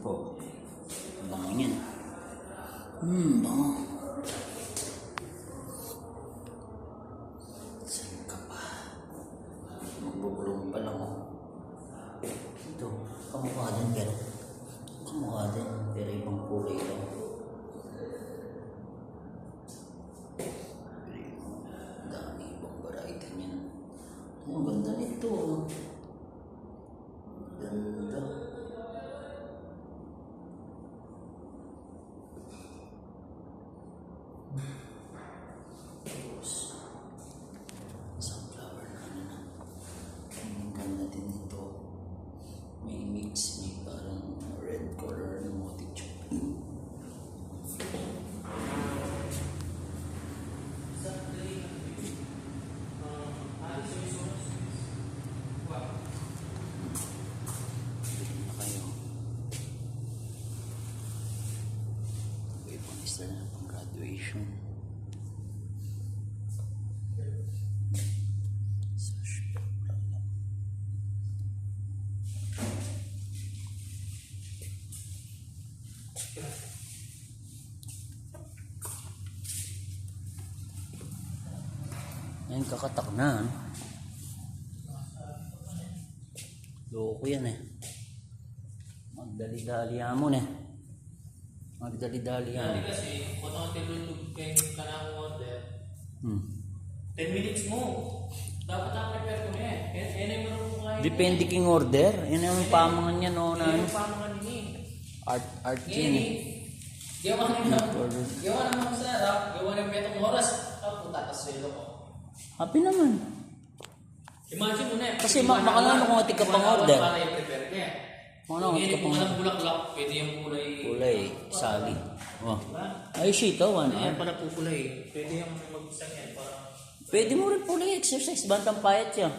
po. Ang bango yan. Bango. Saan ka pa? Magbubulong pa lang ako. Ito, kamukha din pero ibang kulay lang. Dami ibang variety niyan. Ang ganda nito. Ganda. Sunflower na na. Ang ganda din nito. May mix, may parang red color ng motif. Isa na pang graduation. Ayun, kakatak na. Loko yan eh. Magdali-dali mo eh. Magdali-dali yan. Kasi, kung ako tilulog kayo ka na ang order, 10 minutes mo. Dapat prepare ko na eh. Yan yung marunong kain. Depende king order. Yan yung pamangan niya no na. Yan yung pamangan ni. Art yan eh. Gawa naman sa harap. Gawa ng petong oras. Puta, kaswelo ko. Happy naman. Imagine mo na eh. Kasi makalala kung ati ka pang order. Para yung prepare ka eh. Ngayon, Kung walang bulaklak, pwede yung kulay. Kulay, sali. Oh. Ay, shit, one. Ayan pala po kulay. Pwede yung mag-isang yan para... Pwede mo rin pula exercise. Bantang payat siya.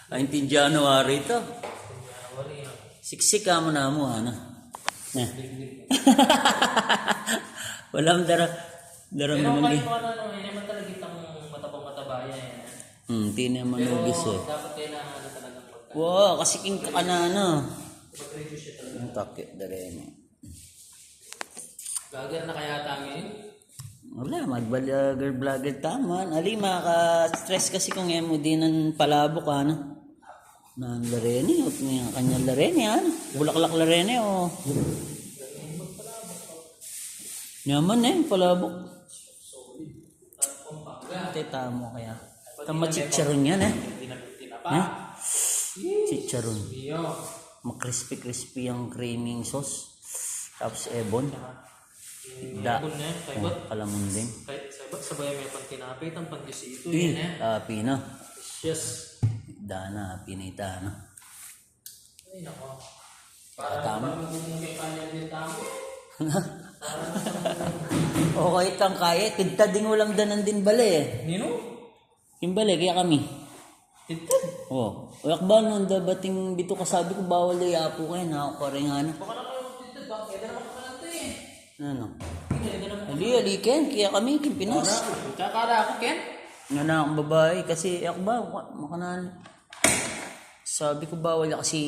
Ay, January ito. Siksik ka mo na mo, ano? Walang dara naman din. Pero kahit ano, hindi naman talaga itang matabang-mataba yan. Hindi naman nubis eh. Dapat kailangan na talagang pagkain. Wow, kasi king ka na, ano? Mag-review siya talaga. Ang takit na rin eh. Vlogger na kaya tayo Wala, mag-vlogger taman. Ali, maka-stress kasi kung mo din ng palabo ka, ano? Na larene, o kanyang larene, ano? Bulaklak larene, o. Yaman eh, palabok. Teta mo kaya. Tama chicharon yan eh. Chicharon. Makrispy-crispy ang creaming sauce. Tapos ebon. Da. Kalamun din. Sabay may pantinapit ang pandisito yan eh. Pina. Yes. Dana, pinita na. Ay nako. Tama. Magmumungkay pa niya din tamo. Okay kang kaya. Tigtading walang danan din bala eh. Nino? Yung bala, kaya kami. Tigtad? Oo. Uyak ba nung dabating dito kasabi ko bawal na yapo kayo. Nakakarengana. Baka na kayo tigtad ba? Kaya na naman kakalante eh. Ano? Ali, Ken. Kaya kami, Kimpinas. Kakara ako, Ken? Nga na akong babae. Kasi ako ba, makanan. Sabi ko bawal kasi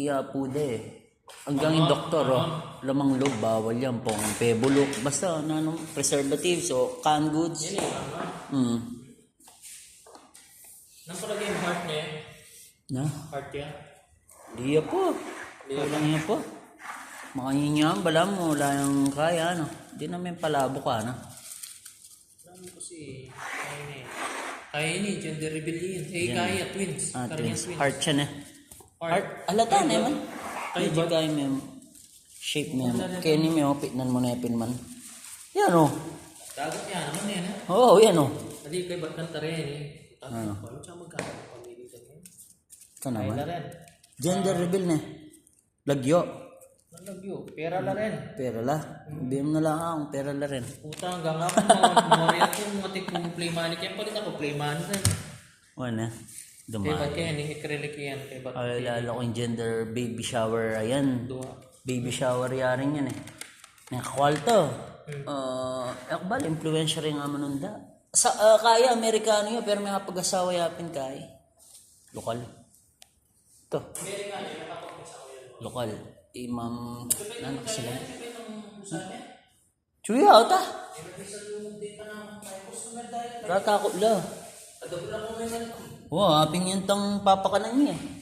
yapo da eh. Hanggang yung doktor, lamang loob, bawal yan pong pebulok. Basta, preservatives o canned goods. Yan eh, nang palagay yung heart niya Na? Heart niya? Diya po. Walang niya po. Makanyanyam, bala mo, wala yung kaya, ano. Hindi namin palabo ka, ano. Alam mo kasi, kaya ni, gender rebellion. Kaya, twins. Twins. Heart siya na. Heart. Alata na man. Medyo kaya may shape na yan. Kaya ni may pitnan mo na yapin man. Yan o. Dagat yan naman yan ha. Oo, yan o. Hindi kayo ba't kanta rin eh. Ano? Paano siya magkakaroon ng pamilitan yan? Ito naman. Kaya na rin. Gender reveal na. Lagyo. Nalagyo. Pera la rin. Pera la. Hindi mo na lang akong pera la rin. Puta hanggang ako. Moriyak yung mga tipong play money. Kaya palit ako play money rin. Wala. Kaya ba't kaya ni acrylic yan? Kaya ba't Ay, lalo ko yung gender baby shower. Ayan. Baby shower yaring yan eh. Nakakwalto. Akbal, influencer rin nga manunda. Kaya, Amerikano yun, pero may kapag-asawa yapin kaya. Lokal. Ito. Amerikano Lokal. Imam, nanak sila. Chuya, ata. Rata ko la. Wah, aping yung tang papakanan niya.